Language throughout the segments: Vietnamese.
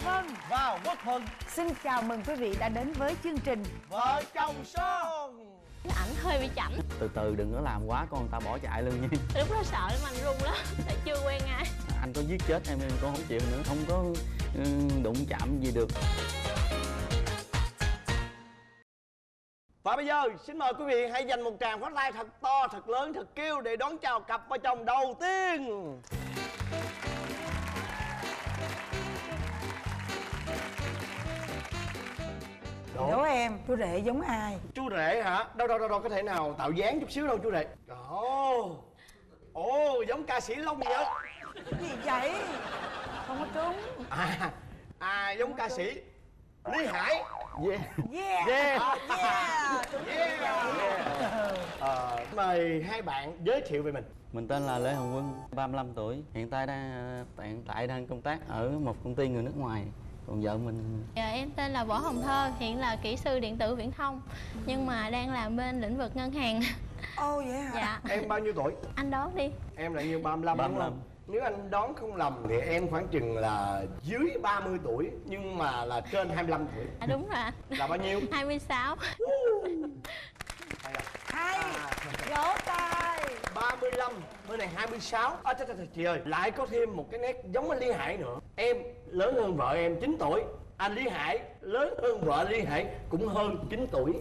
Vân và Quốc Thuận. xin chào mừng quý vị đã đến với chương trình Vợ chồng son. Ảnh hơi bị chảnh. Từ từ đừng có làm quá con người ta bỏ chạy luôn nha. Lúc đó sợ lắm, anh run lắm. Tại chưa quen ai. Anh có giết chết em con không chịu nữa. Không có đụng chạm gì được. Và bây giờ xin mời quý vị hãy dành một tràng pháo tay thật to, thật lớn, thật kêu để đón chào cặp vợ chồng đầu tiên. đố em chú rể giống ai? Chú rể hả? Đâu có thể nào tạo dáng chút xíu đâu chú rể. Ồ, giống ca sĩ Long vậy. Cái gì vậy? Không có trúng. Giống ca sĩ Lý Hải. Yeah. Mời hai bạn giới thiệu về mình. Mình tên là Lê Hồng Quân, 35 tuổi. Hiện tại đang công tác ở một công ty người nước ngoài. Còn vợ mình... Em tên là Võ Hồng Thơ, hiện là kỹ sư điện tử viễn thông, nhưng mà đang làm bên lĩnh vực ngân hàng. Ồ vậy hả? Dạ. Em bao nhiêu tuổi? Anh đoán đi. Em là như 35 đúng 35. không? Nếu anh đoán không lầm thì em khoảng chừng là dưới 30 tuổi nhưng mà là trên 25 tuổi. Đúng rồi anh. Là bao nhiêu? 26. Hay. Vỗ tay. 35, bên này 26. Chị ơi, lại có thêm một cái nét giống anh Lý Hải nữa. Em lớn hơn vợ em 9 tuổi. Anh Lý Hải lớn hơn vợ Lý Hải cũng hơn 9 tuổi.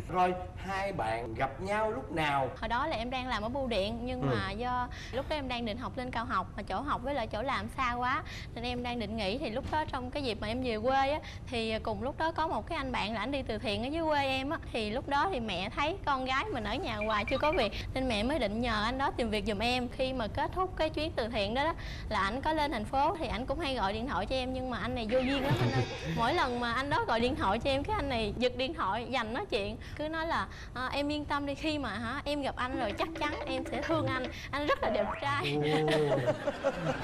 Rồi hai bạn gặp nhau lúc nào? Hồi đó là em đang làm ở bưu điện, nhưng mà do lúc đó em đang định học lên cao học mà chỗ học với lại chỗ làm xa quá nên em đang định nghỉ. Thì lúc đó trong cái dịp mà em về quê á, thì cùng lúc đó có một cái anh bạn là anh đi từ thiện ở dưới quê em á. Thì lúc đó thì mẹ thấy con gái mình ở nhà hoài chưa có việc nên mẹ mới định nhờ anh đó tìm việc giùm em. Khi mà kết thúc cái chuyến từ thiện đó, là anh có lên thành phố thì anh cũng hay gọi điện thoại cho em, nhưng mà anh này vô duyên lắm anh ơi. Mỗi lần mà anh đó gọi điện thoại cho em, cái anh này giật điện thoại dành nói chuyện, cứ nói là em yên tâm đi, khi mà em gặp anh rồi chắc chắn em sẽ thương anh rất là đẹp trai.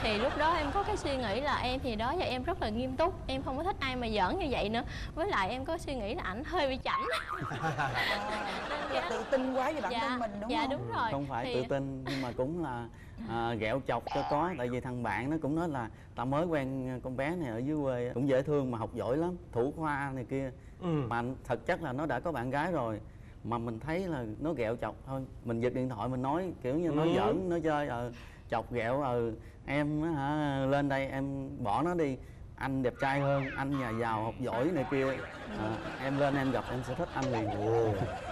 Thì lúc đó em có cái suy nghĩ là em thì đó giờ em rất là nghiêm túc, em không có thích ai mà giỡn như vậy nữa. Với lại em có suy nghĩ là ảnh hơi bị chảnh. Tự tin quá về bản thân mình đúng không? Dạ đúng rồi. Không phải thì... tự tin nhưng mà cũng là ghẹo chọc cho có. Tại vì thằng bạn nó cũng nói là tao mới quen con bé này ở dưới quê, cũng dễ thương mà học giỏi lắm, thủ khoa này kia. Mà thật chất là nó đã có bạn gái rồi, mà mình thấy là nó ghẹo chọc thôi. Mình giật điện thoại mình nói kiểu như nó giỡn, nó chơi chọc ghẹo. Em lên đây em bỏ nó đi, anh đẹp trai hơn, anh nhà giàu học giỏi này kia, em lên em gặp em sẽ thích anh liền.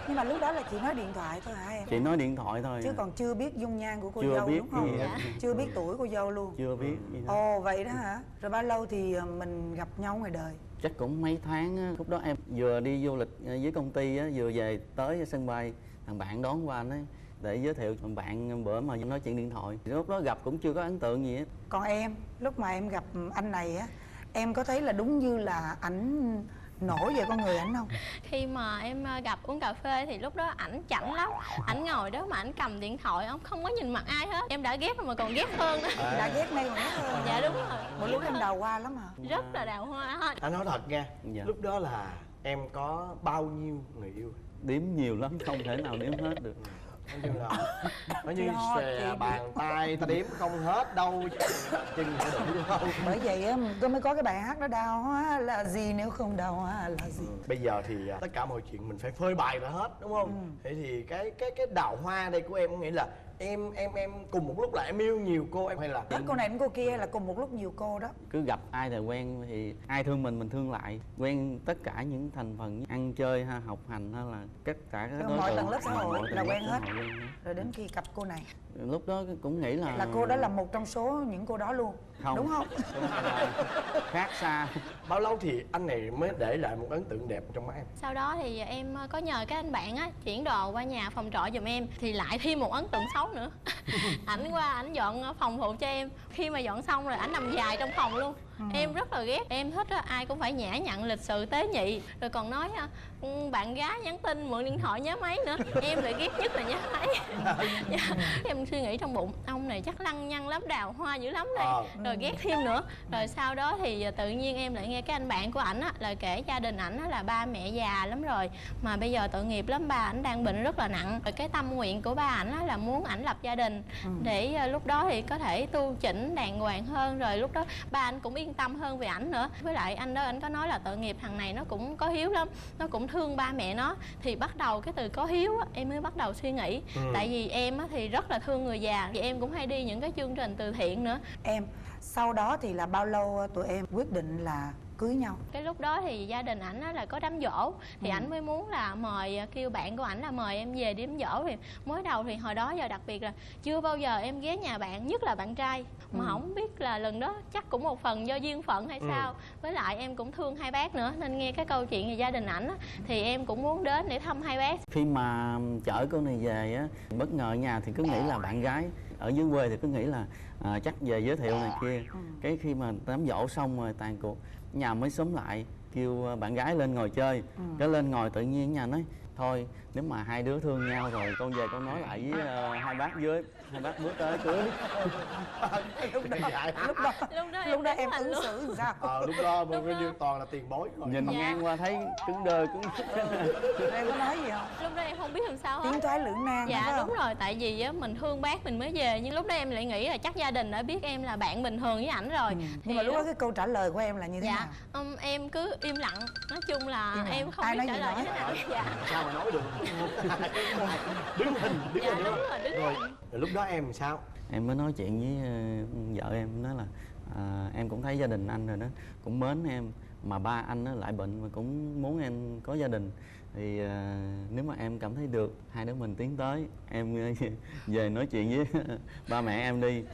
Nhưng mà lúc đó là chị nói điện thoại thôi hả em? Chị nói điện thoại thôi Chứ còn chưa biết dung nhan của cô chưa dâu biết đúng không? gì. Chưa biết tuổi cô dâu luôn. Chưa biết gì đó. Ồ vậy đó hả? Rồi bao lâu thì mình gặp nhau ngoài đời? Chắc cũng mấy tháng á. Lúc đó em vừa đi du lịch với công ty á, vừa về tới sân bay, thằng bạn đón qua anh ấy để giới thiệu. Thằng bạn bữa mà nói chuyện điện thoại, lúc đó gặp cũng chưa có ấn tượng gì hết. Còn em, lúc mà em gặp anh này á, em có thấy là đúng như là ảnh nổi về con người ảnh không? Khi mà em gặp uống cà phê thì lúc đó ảnh chảnh lắm. Ảnh ngồi đó mà ảnh cầm điện thoại, ông không có nhìn mặt ai hết. Em đã ghét mà còn ghét hơn nữa. Đã ghét ngay còn ghét hơn. Dạ đúng rồi. Một lúc em đào hoa lắm hả? Rất là đào hoa hết. Anh nói thật nha, Dạ. lúc đó là em có bao nhiêu người yêu? Đếm nhiều lắm, không thể nào đếm hết được. Nói như Lo xòe chị bàn tay ta đếm không hết đâu, chừng phải đủ đúng không? Bởi vậy á, tôi mới có cái bài hát đó, đào hoa là gì nếu không đào hoa là gì. Bây giờ thì tất cả mọi chuyện mình phải phơi bày ra hết đúng không? Thế thì cái đào hoa đây của em có nghĩa là em cùng một lúc là em yêu nhiều cô em hay là Hết cô này đến cô kia hay là cùng một lúc nhiều cô đó? Cứ gặp ai thì quen, thì ai thương mình thương lại. Quen tất cả những thành phần, ăn chơi ha, học hành hay là tất cả các đối Mọi tượng. tầng lớp xã hội Mọi tầng là lớp quen xã hết. hội quen hết. Rồi đến khi gặp cô này Lúc đó cũng nghĩ là cô đó là một trong số những cô đó luôn. Không. Đúng không? Khác xa. bao lâu thì anh này mới để lại một ấn tượng đẹp trong mắt em? Sau đó thì em có nhờ cái anh bạn á chuyển đồ qua nhà phòng trọ giùm em, thì lại thêm một ấn tượng xấu nữa. Ảnh qua ảnh dọn phòng phụ cho em. Khi mà dọn xong rồi ảnh nằm dài trong phòng luôn. Em rất là ghét. Em thích á, ai cũng phải nhã nhặn, lịch sự, tế nhị. Rồi còn nói bạn gái nhắn tin mượn điện thoại nhớ máy nữa. Em lại ghét nhất là nhớ máy. Em suy nghĩ trong bụng, ông này chắc lăng nhăng lắm, đào hoa dữ lắm đây. Rồi ghét thêm nữa. Rồi sau đó thì tự nhiên em lại nghe cái anh bạn của ảnh á là kể gia đình ảnh là ba mẹ già lắm rồi, mà bây giờ tội nghiệp lắm, ba ảnh đang bệnh rất là nặng. Rồi cái tâm nguyện của ba ảnh là muốn ảnh lập gia đình để lúc đó thì có thể tu chỉnh đàng hoàng hơn. Rồi lúc đó ba anh cũng yên yên tâm hơn về ảnh nữa. Với lại anh đó anh có nói là tội nghiệp thằng này nó cũng có hiếu lắm, nó cũng thương ba mẹ nó. Thì bắt đầu cái từ có hiếu á, em mới bắt đầu suy nghĩ. Tại vì em á, thì rất là thương người già, vì em cũng hay đi những cái chương trình từ thiện nữa. Em sau đó thì là bao lâu tụi em quyết định là cưới nhau? Cái lúc đó thì gia đình ảnh á là có đám giỗ, thì ảnh mới muốn là mời, kêu bạn của ảnh là mời em về đi đám giỗ. Thì mới đầu thì hồi đó giờ đặc biệt là chưa bao giờ em ghé nhà bạn, nhất là bạn trai. Mà không biết là lần đó chắc cũng một phần do duyên phận hay sao. Với lại em cũng thương hai bác nữa, nên nghe cái câu chuyện về gia đình ảnh á, thì em cũng muốn đến để thăm hai bác. Khi mà chở cô này về á, bất ngờ ở nhà thì cứ nghĩ là bạn gái, ở dưới quê thì cứ nghĩ là chắc về giới thiệu này kia. Cái khi mà đám giỗ xong rồi tàn cuộc, nhà mới xúm lại kêu bạn gái lên ngồi chơi. Cái lên ngồi tự nhiên nhà nói thôi, nếu mà hai đứa thương nhau rồi con về con nói lại với hai bác dưới, hai bác bước tới cưới. lúc đó em ứng xử làm sao? Lúc đó coi như toàn là tiền bối rồi. Nhìn ngang qua thấy cứng đơ cứng. Em có nói gì không? Lúc đó em không biết làm sao hết. Tiến thoái lưỡng nan. Dạ đúng rồi, tại vì á mình thương bác mình mới về, nhưng lúc đó em lại nghĩ là chắc gia đình đã biết em là bạn bình thường với ảnh rồi. Nhưng mà lúc đó cái câu trả lời của em là như thế nào? Em cứ im lặng, nói chung là em không Ai biết nói trả lời gì như thế nào. Dạ. Sao mà nói được. Đứng hình Dạ đúng rồi, đứng rồi. hình. Rồi lúc đó em sao? Em mới nói chuyện với vợ em, nói là em cũng thấy gia đình anh rồi đó, cũng mến em, mà ba anh nó lại bệnh mà cũng muốn em có gia đình. Thì nếu mà em cảm thấy được, hai đứa mình tiến tới, em về nói chuyện với ba mẹ em đi.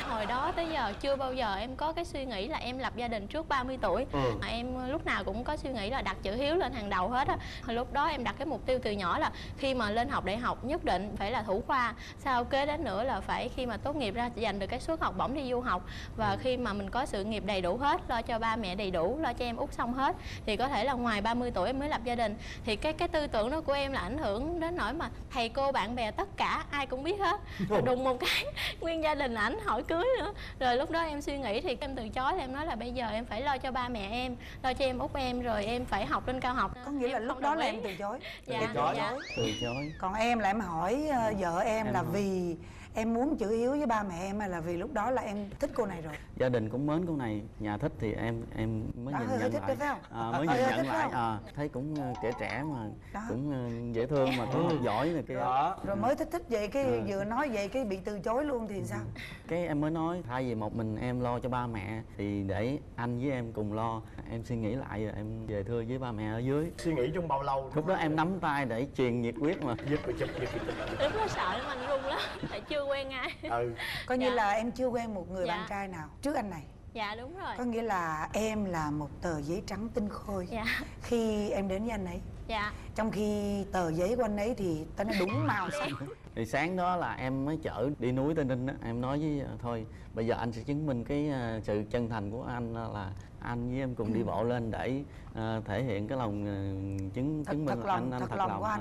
Hồi đó tới giờ chưa bao giờ em có cái suy nghĩ là em lập gia đình trước 30 tuổi. Em lúc nào cũng có suy nghĩ là đặt chữ hiếu lên hàng đầu hết á. Hồi lúc đó em đặt cái mục tiêu từ nhỏ là khi mà lên học đại học nhất định phải là thủ khoa. Sau kế đến nữa là phải khi mà tốt nghiệp ra giành được cái suất học bổng đi du học. Và khi mà mình có sự nghiệp đầy đủ hết, lo cho ba mẹ đầy đủ, lo cho em út xong hết, thì có thể là ngoài 30 tuổi em mới lập gia đình. Thì cái tư tưởng đó của em là ảnh hưởng đến nỗi mà thầy cô bạn bè tất cả ai cũng biết hết. Rồi đùng một cái nguyên gia đình ảnh hỏi cưới nữa. Rồi lúc đó em suy nghĩ thì em từ chối, em nói là bây giờ em phải lo cho ba mẹ em, lo cho em út em, rồi em phải học lên cao học. Có nghĩa là Em lúc không đó đồng là ý. em từ chối. Dạ, Từ chối. Còn em là em hỏi vợ em là vì em muốn chữ hiếu với ba mẹ em, hay là vì lúc đó là em thích cô này rồi? Gia đình cũng mến cô này, nhà thích thì em mới Đó, nhìn hơi nhận thích lại. đấy phải không? Mới Hơi nhìn thích nhận phải lại, thấy cũng trẻ mà Đó. cũng dễ thương mà cũng học giỏi này kia. Đó. Rồi mới thích vậy cái vừa nói vậy cái bị từ chối luôn thì sao? Cái em mới nói thay vì một mình em lo cho ba mẹ thì để anh với em cùng lo. Em suy nghĩ lại rồi em về thưa với ba mẹ ở dưới. Suy nghĩ trong bao lâu? Lúc đó em nắm tay để truyền nhiệt huyết mà. Giật rồi chụp. Lúc đó sợ lắm, anh run lắm, tại chưa quen ai. Coi như Dạ. là em chưa quen một người Dạ. bạn trai nào trước anh này. Dạ đúng rồi. Có nghĩa là em là một tờ giấy trắng tinh khôi Dạ. khi em đến với anh ấy. Dạ. Trong khi tờ giấy của anh ấy thì ta nói đúng màu sắc. Thì sáng đó là em mới chở đi núi Tây Ninh á, em nói với thôi bây giờ anh sẽ chứng minh cái sự chân thành của anh là anh với em cùng đi bộ lên để thể hiện cái lòng chứng minh thật lòng, anh thật thật lòng lòng của anh.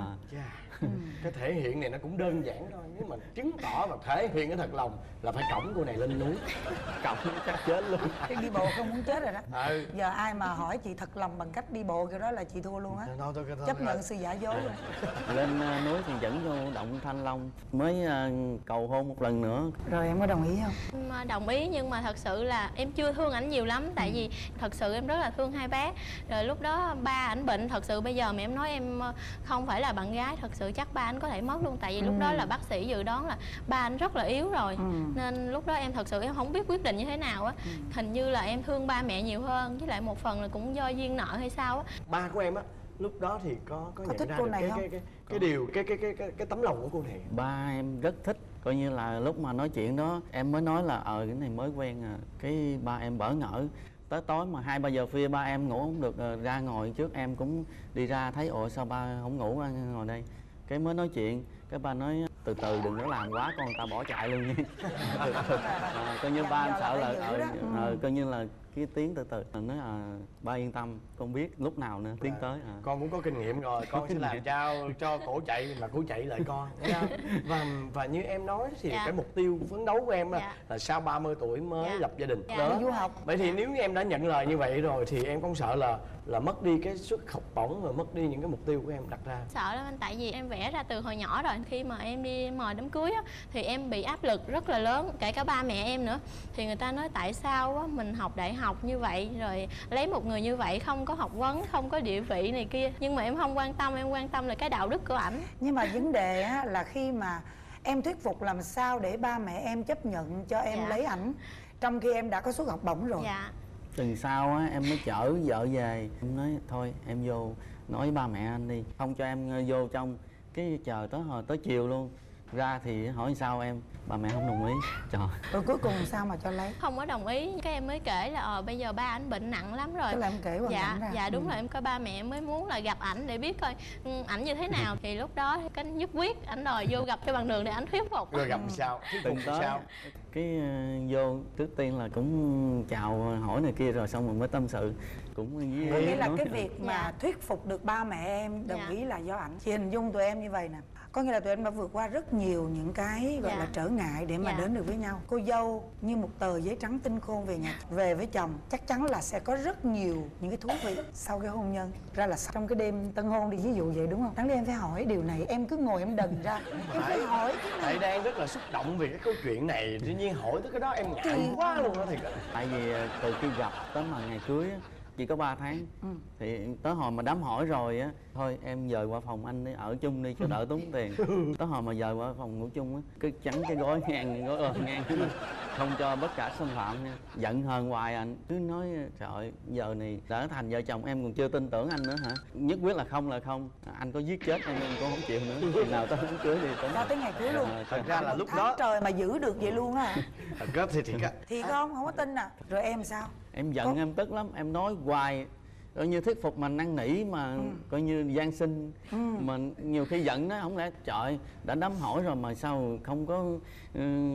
Cái thể hiện này nó cũng đơn giản thôi, nếu mà chứng tỏ và thể hiện cái thật lòng là phải cõng cô này lên núi. Cổng chắc chết luôn. Cái đi bộ không muốn chết rồi đó. Giờ ai mà hỏi chị thật lòng bằng cách đi bộ kiểu đó là chị thua luôn á. Chấp nhận sự giả dối luôn. Lên núi thì dẫn vô động Thanh Long, mới cầu hôn một lần nữa. Rồi em có đồng ý không? Em đồng ý, nhưng mà thật sự là em chưa thương ảnh nhiều lắm. Tại vì thật sự em rất là thương hai bác. Rồi lúc đó ba ảnh bệnh, thật sự bây giờ mà em nói em không phải là bạn gái, thật sự chắc ba anh có thể mất luôn. Tại vì lúc đó là bác sĩ dự đoán là ba anh rất là yếu rồi. Nên lúc đó em thật sự em không biết quyết định như thế nào á. Hình như là em thương ba mẹ nhiều hơn, với lại một phần là cũng do duyên nợ hay sao á. Ba của em á lúc đó thì có nhận thích ra cô được này không? cái điều cái tấm lòng của cô này. Ba em rất thích, coi như là lúc mà nói chuyện đó em mới nói là cái này mới quen à. Cái ba em bỡ ngỡ. Tới tối mà 2-3 giờ khuya ba em ngủ không được, ra ngồi trước em cũng đi ra thấy ồ sao ba không ngủ ngồi đây. Cái mới nói chuyện, cái ba nói từ từ đừng có làm quá con ta bỏ chạy luôn nha. Coi như ba em sợ là coi như là cái tiếng từ từ. Nói ba yên tâm, con biết lúc nào nữa tiến tới. Con cũng có kinh nghiệm rồi, con sẽ làm sao cho cổ chạy mà cổ chạy lại con. Và như em nói thì cái mục tiêu phấn đấu của em là sau 30 tuổi mới lập gia đình. Đó. Du học. Vậy thì nếu như em đã nhận lời như vậy rồi thì em không sợ là mất đi cái suất học bổng, rồi mất đi những cái mục tiêu của em đặt ra? Sợ lắm anh, tại vì em vẽ ra từ hồi nhỏ rồi. khi mà em đi mời đám cưới á, thì em bị áp lực rất là lớn, kể cả ba mẹ em nữa. Thì người ta nói tại sao á, mình học đại học như vậy rồi lấy một người như vậy không có học vấn, không có địa vị này kia. Nhưng mà em không quan tâm, em quan tâm là cái đạo đức của ảnh. Nhưng mà vấn đề á, là khi mà em thuyết phục làm sao để ba mẹ em chấp nhận cho em lấy ảnh trong khi em đã có suất học bổng rồi. Dạ. Tuần sau á em mới chở vợ về, em nói thôi em vô nói với ba mẹ anh đi, không cho em vô trong, cái chờ tới chiều luôn. Ra thì hỏi sao em, ba mẹ không đồng ý. Trời. Rồi cuối cùng sao mà cho lấy? Không có đồng ý, cái em mới kể là bây giờ ba ảnh bệnh nặng lắm rồi. Tức là em kể hoàn cảnh ra. Dạ đúng rồi, em coi ba mẹ em mới muốn là gặp ảnh để biết coi ảnh như thế nào. Thì lúc đó cái nhất quyết ảnh đòi vô gặp cho bằng đường để ảnh thuyết phục. Rồi gặp sao? Thuyết phục sao? Cái vô trước tiên là cũng chào hỏi này kia rồi xong rồi mới tâm sự cũng với Nghĩa là nói. cái việc mà thuyết phục được ba mẹ em đồng ý là do ảnh. Chị hình dung tụi em như vậy nè, có nghĩa là tụi em đã vượt qua rất nhiều những cái gọi là trở ngại để mà đến được với nhau. Cô dâu như một tờ giấy trắng tinh khôn về nhà, về với chồng chắc chắn là sẽ có rất nhiều những cái thú vị sau cái hôn nhân. Ra là trong cái đêm tân hôn đi, ví dụ vậy đúng không? Đáng lẽ em phải hỏi điều này, em cứ ngồi em đần ra em phải hỏi cái này. Thầy đang rất là xúc động vì cái câu chuyện này, tự nhiên hỏi tới cái đó em ngại quá luôn đó thiệt. Tại vì từ khi gặp tới mà ngày cưới á, chỉ có 3 tháng thì tới hồi mà đám hỏi rồi á, thôi em dời qua phòng anh đi, ở chung đi cho đỡ tốn tiền. Tới hồi mà dời qua phòng ngủ chung á, cứ chắn cái gối ngang, gối ôm ngang, không cho bất cả xâm phạm nha. Giận hờn hoài, anh cứ nói trời ơi, giờ này đã thành vợ chồng em còn chưa tin tưởng anh nữa hả? Nhất quyết là không, anh có giết chết em cũng không chịu nữa. Khi nào tới đám cưới thì Cho tới ngày cưới luôn. Thật ra là lúc tháng đó trời mà giữ được vậy luôn á. thật ra thì thiệt á. Thì không có tin à. Rồi em sao? em giận em tức lắm, em nói hoài coi như thuyết phục mà năn nỉ mà coi như gian sinh. Mà nhiều khi giận nó không lẽ trời đã đám hỏi rồi mà sao không có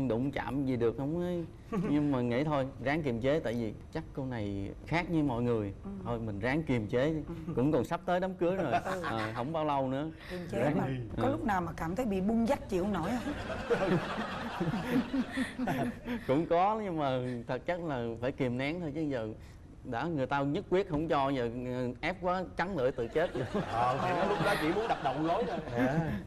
đụng chạm gì được không ấy. Nhưng mà nghĩ thôi ráng kiềm chế, tại vì chắc cô này khác như mọi người, thôi mình ráng kiềm chế đi. Cũng còn sắp tới đám cưới rồi, không bao lâu nữa. Kiềm chế mà có lúc nào mà cảm thấy bị bung dách chịu nổi không? Cũng có nhưng mà thật chất là phải kìm nén thôi, chứ giờ đã người ta nhất quyết không cho, giờ ép quá cắn lưỡi tự chết rồi. Thì nó lúc đó chỉ muốn đập đầu gối thôi.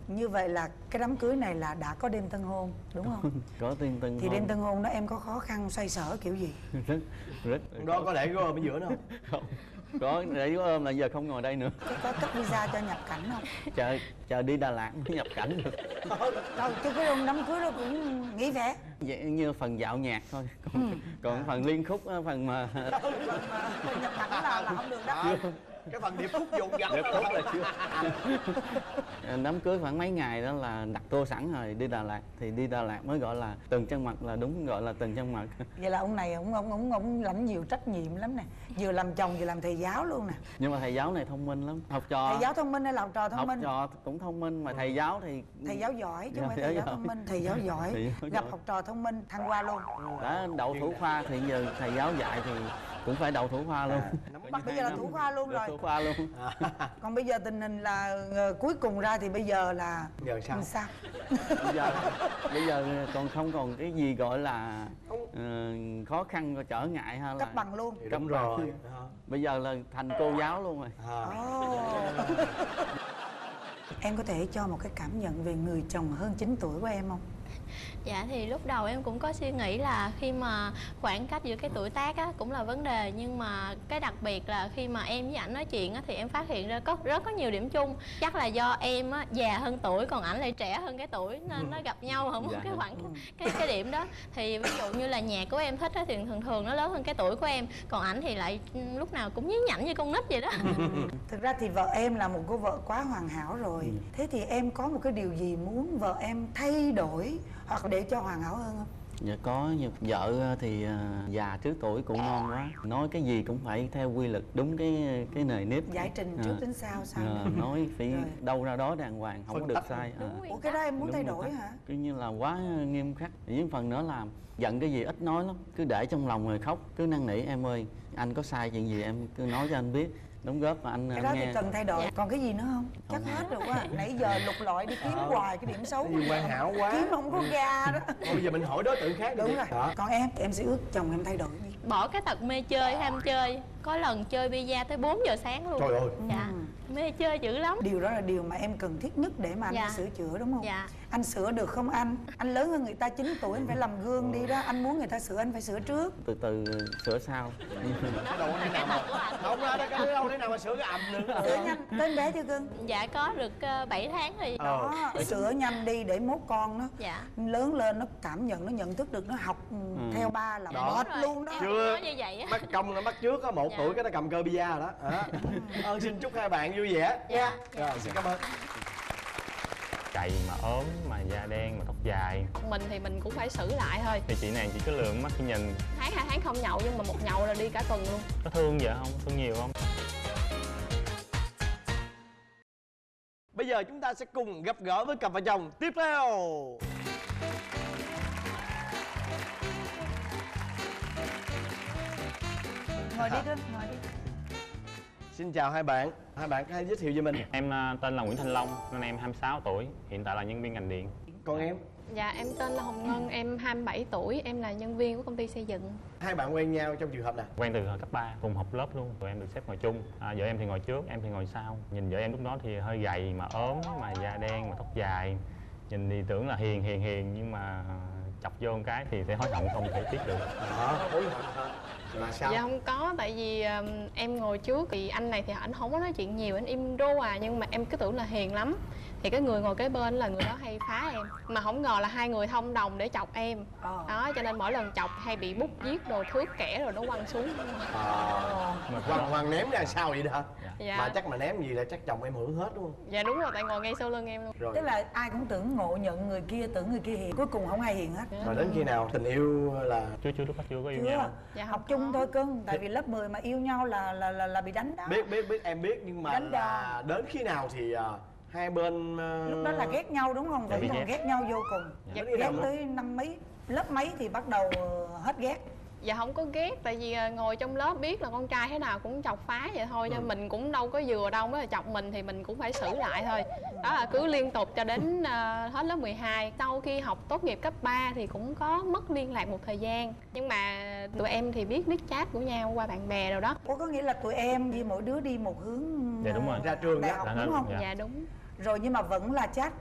Như vậy là cái đám cưới này là đã có đêm tân hôn đúng không? Có tiên tân Thì hôn. đêm tân hôn đó em có khó khăn xoay sở kiểu gì? rất Đó có để gom ở giữa đó không có để có ôm là giờ không ngồi đây nữa. Có cấp visa cho nhập cảnh không? Chờ đi Đà Lạt mới nhập cảnh được. Đâu chứ cái đám cưới đó cũng nghỉ phép. Vậy như phần dạo nhạc thôi, còn phần liên khúc phần mà Phần nhập cảnh là không được đó. cái phần điệp khúc dồn dập đẹp tốt là chưa. Đám cưới khoảng mấy ngày đó là đặt tour sẵn rồi đi Đà Lạt, thì đi Đà Lạt mới gọi là từng chân mật, là đúng gọi là từng chân mật. Vậy là ông này ông lãnh nhiều trách nhiệm lắm nè, vừa làm chồng vừa làm thầy giáo luôn nè. Nhưng mà thầy giáo này thông minh lắm, học trò. Thầy giáo thông minh hay là học trò thông học minh? trò cũng thông minh, mà thầy giáo thì Thầy giáo giỏi chứ không phải Thầy thầy giáo giáo thông minh. Thầy giáo giỏi Thầy giáo gặp giỏi. học trò thông minh thăng hoa luôn. đã đậu thủ khoa thì giờ thầy giáo dạy thì cũng phải đậu thủ khoa luôn. Bây giờ là thủ khoa luôn rồi. Thủ khoa luôn. Còn bây giờ tình hình là cuối cùng ra thì bây giờ là giờ sao? Bây giờ còn không còn cái gì gọi là khó khăn và trở ngại hay là cấp bằng luôn. Thì đúng rồi. bây giờ là thành cô giáo luôn rồi. Em có thể cho một cái cảm nhận về người chồng hơn 9 tuổi của em không? Dạ thì lúc đầu em cũng có suy nghĩ là khi mà khoảng cách giữa cái tuổi tác á, cũng là vấn đề. Nhưng mà cái đặc biệt là khi mà em với ảnh nói chuyện á, thì em phát hiện ra rất có nhiều điểm chung. Chắc là do em á, già hơn tuổi còn ảnh lại trẻ hơn cái tuổi, nên nó gặp nhau không có cái khoảng cái điểm đó. Thì ví dụ như là nhạc của em thích á, thì thường nó lớn hơn cái tuổi của em. Còn ảnh thì lại lúc nào cũng nhí nhảnh như con nít vậy đó. Thực ra thì vợ em là một cô vợ quá hoàn hảo rồi. Thế thì em có một cái điều gì muốn vợ em thay đổi hoặc để cho hoàn hảo hơn không? Dạ có, nhưng vợ thì già trước tuổi cụ non quá, nói cái gì cũng phải theo quy luật, đúng cái nề nếp. Giải trình trước đến sau sao? Nói phải Rồi. đâu ra đó đàng hoàng, không có được sai. Ủa cái đó em muốn Đúng thay rồi. đổi hả? Cứ như là quá nghiêm khắc. Với phần nữa là giận cái gì ít nói lắm, cứ để trong lòng rồi khóc, cứ năn nỉ em ơi anh có sai chuyện gì em cứ nói cho anh biết, đóng góp mà anh Cái đó nghe. thì cần thay đổi. Còn cái gì nữa không? Chắc Không. hết rồi quá. Nãy giờ lục lọi đi kiếm hoài cái điểm xấu. Nhiều hoàn hảo quá. Kiếm không có ra đó. Bây giờ mình hỏi đối tượng khác đi. Đúng rồi. Đó. Còn em sẽ ước chồng em thay đổi cái gì? Bỏ cái tật mê chơi, ham chơi, Có lần chơi bida tới 4 giờ sáng luôn. Trời ơi. Dạ. Mê chơi dữ lắm. Điều đó là điều mà em cần thiết nhất để mà anh Dạ. sửa chữa đúng không? Dạ. Anh sửa được không anh? Anh lớn hơn người ta 9 tuổi, anh phải làm gương đi đó. Anh muốn người ta sửa, anh phải sửa trước. Từ từ sửa sau. Cái đầu thế nào mà không ra đây, cái đâu thế nào mà sửa cái ầm nữa. Sửa nhanh. Tên bé chưa cưng? Dạ có được 7 tháng rồi. Đó, sửa nhanh đi để mốt con nó Dạ. lớn lên nó cảm nhận, nó nhận thức được, nó học theo ba là Đó. bệt luôn đó. Em Chưa. nói như vậy á. Mắt công là mắt trước á, 1 Dạ. tuổi cái nó cầm cơ bia rồi đó. Xin chúc hai bạn vui vẻ. Dạ. Rồi, xin cảm ơn. Chạy mà ốm mà da đen mà tóc dài Mình thì mình cũng phải xử lại thôi. thì chị này chỉ có lượm mắt khi nhìn. 2 tháng không nhậu nhưng mà một nhậu là đi cả tuần luôn. Có thương vợ không? Thương nhiều không? Bây giờ chúng ta sẽ cùng gặp gỡ với cặp vợ chồng tiếp theo. Ngồi đi cưng, ngồi đi. Xin chào hai bạn hãy giới thiệu về mình. Em tên là Nguyễn Thanh Long, năm nay em 26 tuổi, hiện tại là nhân viên ngành điện. Còn em? Dạ em tên là Hồng Ngân, em 27 tuổi, em là nhân viên của công ty xây dựng. Hai bạn quen nhau trong trường hợp nào? Quen từ hồi cấp 3, cùng học lớp luôn. Tụi em được xếp ngồi chung. Vợ em thì ngồi trước, em thì ngồi sau. Nhìn vợ em lúc đó thì hơi gầy mà ốm, mà da đen mà tóc dài. Nhìn thì tưởng là hiền nhưng mà chọc vô một cái thì sẽ hối hận không thể tiếp được. Đó, hối hận hả? Là sao? Dạ không có, tại vì em ngồi trước thì anh này thì ảnh không có nói chuyện nhiều, anh im ru nhưng mà em cứ tưởng là hiền lắm. Thì cái người ngồi kế bên là người đó hay phá em, mà không ngờ là hai người thông đồng để chọc em. Đó, cho nên mỗi lần chọc hay bị bút viết đồ thước kẻ rồi nó quăng xuống. Hoàng ném ra sao vậy đó? Dạ. Mà chắc mà ném gì là chắc chồng em hưởng hết đúng không? Dạ đúng rồi, tại ngồi ngay sau lưng em luôn. Rồi. Tức là ai cũng tưởng ngộ nhận người kia, tưởng người kia hiền, cuối cùng không ai hiền hết. Rồi đến khi nào tình yêu là Chưa lúc đó chưa có yêu Chưa, nhau. Dạ, học không chung có. thôi cưng, tại vì lớp 10 mà yêu nhau là bị đánh đó. biết em biết nhưng mà Đánh là đến khi nào thì hai bên Lúc đó là ghét nhau đúng không? Vẫn bị còn ghét. ghét nhau vô cùng. Dạ. Ghét tới năm mấy, lớp mấy thì bắt đầu hết ghét. Dạ không có ghét, tại vì ngồi trong lớp biết là con trai thế nào cũng chọc phá vậy thôi, cho mình cũng đâu có vừa đâu, mới là chọc mình thì mình cũng phải xử lại thôi. Đó là cứ liên tục cho đến hết lớp 12. Sau khi học tốt nghiệp cấp 3 thì cũng có mất liên lạc một thời gian, nhưng mà tụi em thì biết nick chat của nhau qua bạn bè rồi đó. Ủa có nghĩa là tụi em đi mỗi đứa đi một hướng Dạ, đúng rồi. ra trường đại đó. học Dạ, đúng không? dạ. Dạ đúng. Rồi nhưng mà vẫn là chat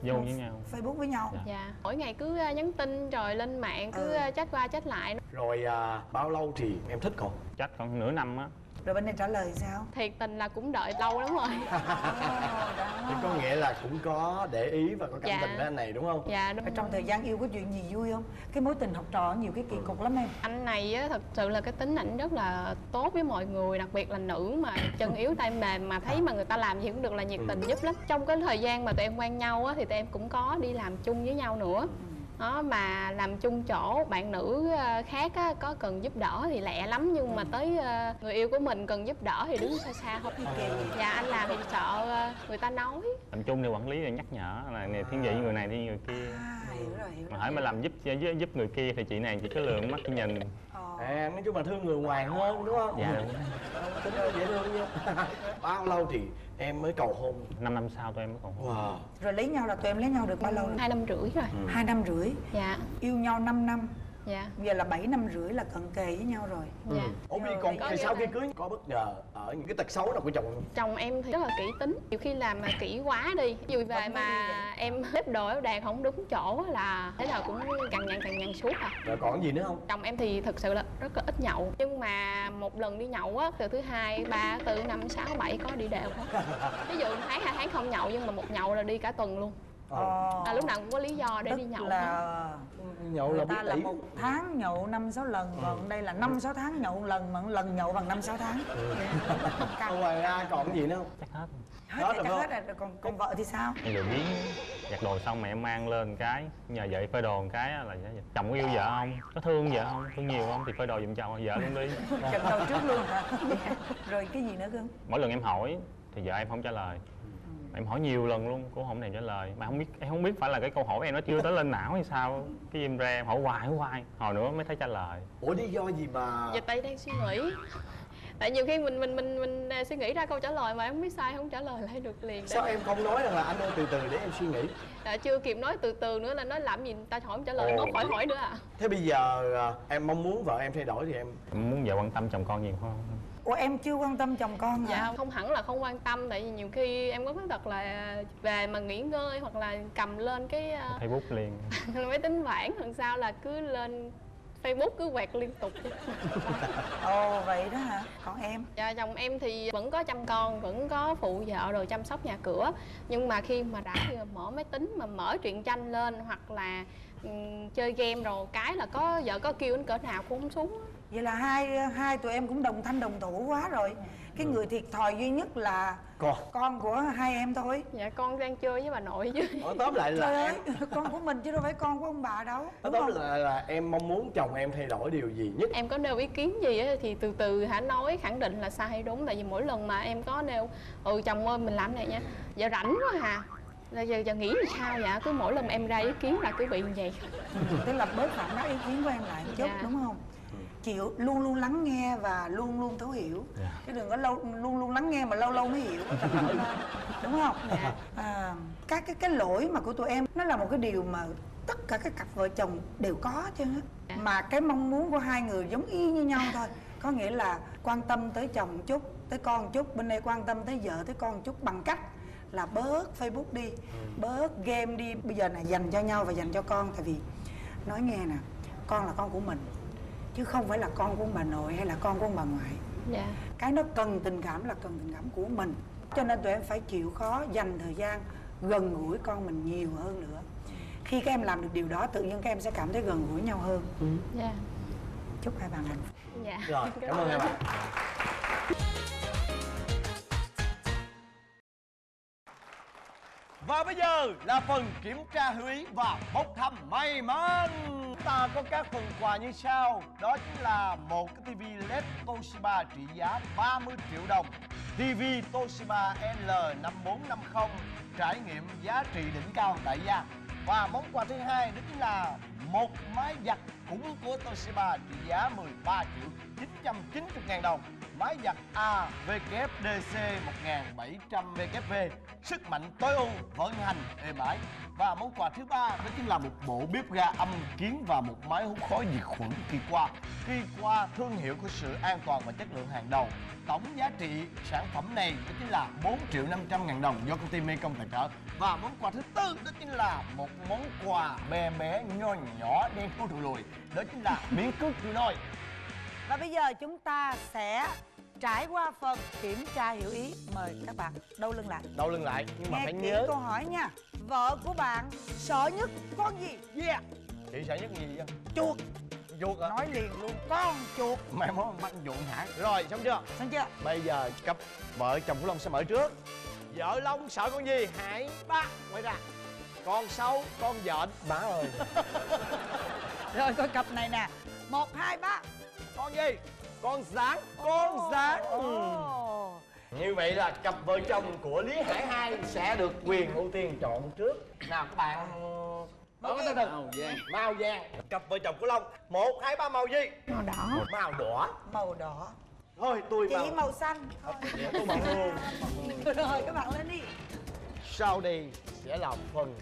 Vô với nhau. Facebook với nhau. Dạ. Dạ, mỗi ngày cứ nhắn tin rồi lên mạng cứ chat qua chat lại. Rồi bao lâu thì em thích cậu? Chắc khoảng nửa năm á. Rồi bên này trả lời sao? Thiệt tình là cũng đợi lâu lắm rồi. Thì có nghĩa là cũng có để ý và có cảm Dạ. tình với anh này đúng không? Dạ đúng. Ở trong thời gian yêu có chuyện gì vui không? Cái mối tình học trò nhiều cái kỳ cục lắm em. Anh này á, thật sự là cái tính ảnh rất là tốt với mọi người, đặc biệt là nữ mà chân yếu tay mềm, mà thấy mà người ta làm gì cũng được là nhiệt tình giúp lắm. Trong cái thời gian mà tụi em quen nhau á, thì tụi em cũng có đi làm chung với nhau nữa. Đó, mà làm chung chỗ bạn nữ khác á, có cần giúp đỡ thì lẹ lắm, nhưng mà tới người yêu của mình cần giúp đỡ thì đứng xa xa thôi. Dạ anh làm thì sợ người ta nói. Làm chung thì quản lý là nhắc nhở là này thiên vị người này thiên vị người kia. Hiểu rồi, hiểu Mà rồi. hỏi mà làm giúp người kia thì chị này chỉ có lượm mắt khi nhìn. Nói chung là thương người ngoài hơn đúng không? Dạ đúng. Tính nó dễ thương nha. Bao lâu thì em mới cầu hôn? 5 năm sau tụi em mới còn hôn. Wow. Rồi lấy nhau là tụi em lấy nhau được bao lâu? 2 năm rưỡi rồi. 2 năm rưỡi. Dạ. Yêu nhau 5 năm. Dạ. Giờ là 7 năm rưỡi là cận kề với nhau rồi. Dạ. Ủa vì Rồi, còn có sau nghĩa khi cưới có bất ngờ ở những cái tật xấu nào của chồng không? Chồng em thì rất là kỹ tính, nhiều khi làm mà kỹ quá đi, ví dụ về mà em xếp đồ áo đàn không đúng chỗ là thế nào cũng cằn nhằn suốt à. Rồi còn gì nữa không? Chồng em thì thực sự là rất là ít nhậu, nhưng mà một lần đi nhậu á, từ thứ 2, 3, 4, 5, 6, 7 có đi đều hết. Ví dụ 1 tháng 2 tháng không nhậu, nhưng mà một nhậu là đi cả tuần luôn. Lúc nào cũng có lý do để Tức đi nhậu hết. là Nhậu là người biết ta là tỷ. 1 tháng nhậu 5-6 lần, còn đây là 5-6 tháng nhậu 1 lần, mà lần nhậu bằng 5-6 tháng. Ngoài ra còn gì nữa không? Chắc hết. Hết Đó rồi, là chắc không? hết rồi, còn vợ thì sao? Em lười biếng, giặt đồ xong mẹ em mang lên cái nhờ vợ phơi đồ một cái là chồng có yêu vợ không, có thương vợ không, thương nhiều không thì phơi đồ giùm chồng, vợ luôn đi. Chật đầu trước luôn hả? Rồi cái gì nữa cưng? Mỗi lần em hỏi thì vợ em không trả lời. Em hỏi nhiều lần luôn cũng không thèm trả lời, mà không biết em không biết phải là cái câu hỏi em nó chưa tới lên não hay sao, cái em ra em hỏi hoài hồi nữa mới thấy trả lời. Ủa lý do gì mà Giờ tay đang suy nghĩ, tại nhiều khi mình suy nghĩ ra câu trả lời mà em không biết sai không trả lời lại được liền. sao em không nói rằng là anh ơi từ từ để em suy nghĩ? Chưa kịp nói từ từ nữa là nói làm gì người ta hỏi không trả lời, mốt hỏi nữa à. Thế bây giờ em mong muốn vợ em thay đổi thì em Em muốn vợ quan tâm chồng con nhiều hơn. Ủa em chưa quan tâm chồng con hả? Dạ không hẳn là không quan tâm, tại vì nhiều khi em có khuyết tật là về mà nghỉ ngơi hoặc là cầm lên cái Facebook liền. máy tính bảng làm sao là cứ lên Facebook cứ quẹt liên tục. Ồ vậy đó hả? Còn em? Dạ chồng em thì vẫn có chăm con, vẫn có phụ vợ rồi chăm sóc nhà cửa, nhưng mà khi mà đã mở máy tính mà mở truyện tranh lên hoặc là chơi game rồi cái là có vợ có kêu đến cỡ nào cũng không xuống. Vậy là hai tụi em cũng đồng thanh đồng thủ quá rồi. Cái người thiệt thòi duy nhất là con của hai em thôi. Dạ con đang chơi với bà nội chứ. Tóm lại Trời là ơi, con của mình chứ đâu phải con của ông bà đâu. Đúng tóm không? lại là em mong muốn chồng em thay đổi điều gì nhất? Em có nêu ý kiến gì á thì từ từ hãy nói khẳng định là sai hay đúng, tại vì mỗi lần mà em có nêu chồng ơi mình làm này nha, giờ rảnh quá à, là giờ nghĩ làm sao vậy, cứ mỗi lần em ra ý kiến là cứ bị như vậy. Tức là bớt phản bác ý kiến của em lại một chút, Dạ. đúng không? Chịu luôn luôn lắng nghe và luôn luôn thấu hiểu. Chứ đừng có luôn luôn lắng nghe mà lâu lâu mới hiểu. Đúng không? Các cái lỗi mà của tụi em nó là một cái điều mà tất cả các cặp vợ chồng đều có chứ. Mà cái mong muốn của hai người giống y như nhau thôi. Có nghĩa là quan tâm tới chồng một chút, tới con một chút, bên đây quan tâm tới vợ tới con một chút, bằng cách là bớt Facebook đi, bớt game đi. Bây giờ này dành cho nhau và dành cho con. Tại vì nói nghe nè, con là con của mình chứ không phải là con của ông bà nội hay là con của ông bà ngoại. Dạ. Cái nó cần tình cảm là cần tình cảm của mình, cho nên tụi em phải chịu khó dành thời gian gần gũi con mình nhiều hơn nữa. Khi các em làm được điều đó, tự nhiên các em sẽ cảm thấy gần gũi nhau hơn. Dạ. Chúc hai bạn hạnh phúc. Dạ. Rồi, cảm ơn em ạ. Và bây giờ là phần kiểm tra hữu ý và bốc thăm may mắn. Chúng ta có các phần quà như sau. Đó chính là một cái TV LED Toshiba trị giá 30 triệu đồng, TV Toshiba L5450 trải nghiệm giá trị đỉnh cao tại gia. Và món quà thứ hai đó chính là một máy giặt cũng của Toshiba trị giá 13 triệu 990 ngàn đồng. Máy giặt AWDC 1700 WV, sức mạnh tối ưu, vận hành êm ái. Và món quà thứ ba đó chính là một bộ bếp ga âm kiến và một máy hút khói diệt khuẩn Kỳ qua thương hiệu có sự an toàn và chất lượng hàng đầu. Tổng giá trị sản phẩm này đó chính là 4 triệu 500 ngàn đồng do công ty Mekong tài trợ. Và món quà thứ tư đó chính là một món quà bé bé nho nhỏ đen thui thùi lùi, đó chính là miếng cước chịu nồi. Và bây giờ chúng ta sẽ trải qua phần kiểm tra hiểu ý. Mời các bạn đâu lưng lại. Đâu lưng lại, nhưng mà Nghe phải kỹ nhớ. câu hỏi nha. Vợ của bạn sợ nhất con gì? Yeah. Chị sợ nhất gì vậy? Chuột. Chuột hả? Nói liền luôn, con chuột. Mày muốn bắt chuột hả? Rồi, xong chưa? Xong chưa? Bây giờ cặp vợ chồng của Long sẽ mở trước. Vợ Long sợ con gì? Hãy ba quay ra. Con sâu, con vợn. Má ơi. Rồi coi cặp này nè. 1, 2, 3. Con gì? Con rắn. Con rắn. Như vậy là cặp vợ chồng của Lý Hải Hai sẽ được quyền ưu tiên chọn trước. Nào các bạn. Màu vàng. Màu vàng. Cặp vợ chồng của Long. 1, 2, 3 màu gì? Màu đỏ. Màu đỏ. Màu đỏ. Thôi tôi Chị màu xanh. tôi màu hương. Rồi các bạn lên đi. Sau đây sẽ là phần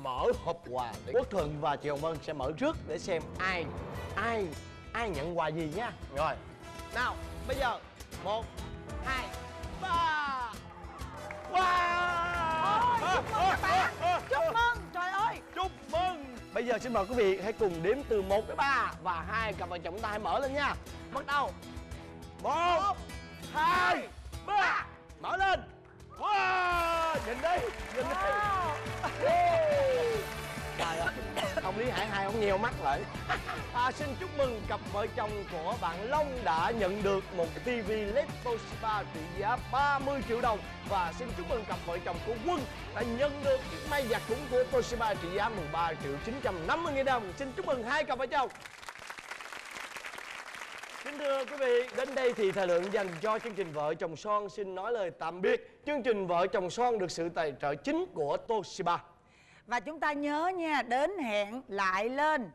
mở hộp quà. Quốc Thuận và chị Hồng Vân sẽ mở trước để xem ai nhận quà gì nhá. Rồi. Nào, bây giờ 1, 2, 3. Wow! Chúc mừng các bạn. Chúc mừng. Trời ơi. Chúc mừng. Bây giờ xin mời quý vị hãy cùng đếm từ 1 đến 3 và hai cặp vợ chồng chúng ta hãy mở lên nha. Bắt đầu. 1, 2, 3. Mở lên. Wow! Nhìn đi, nhìn đi. Trời ơi, ông Lý Hải Hai ông nheo mắt lại. Xin chúc mừng cặp vợ chồng của bạn Long đã nhận được một TV LED Toshiba trị giá 30 triệu đồng. Và xin chúc mừng cặp vợ chồng của Quân đã nhận được chiếc máy giặt cũng của Toshiba trị giá 13 triệu 950 nghìn đồng. Xin chúc mừng hai cặp vợ chồng. Kính thưa quý vị, đến đây thì thời lượng dành cho chương trình Vợ Chồng Son xin nói lời tạm biệt. Chương trình Vợ Chồng Son được sự tài trợ chính của Toshiba. Và chúng ta nhớ nha, đến hẹn lại lên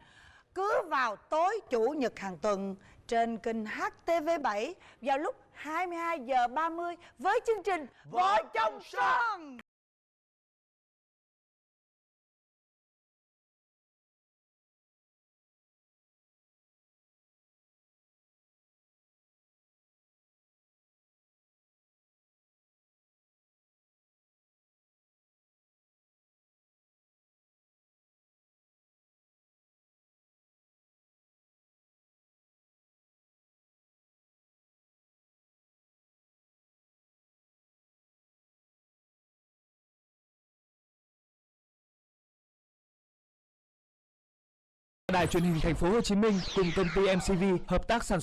cứ vào tối chủ nhật hàng tuần trên kênh HTV7 vào lúc 22h30 với chương trình Vợ Chồng Son. Đài truyền hình thành phố Hồ Chí Minh cùng công ty MCV hợp tác sản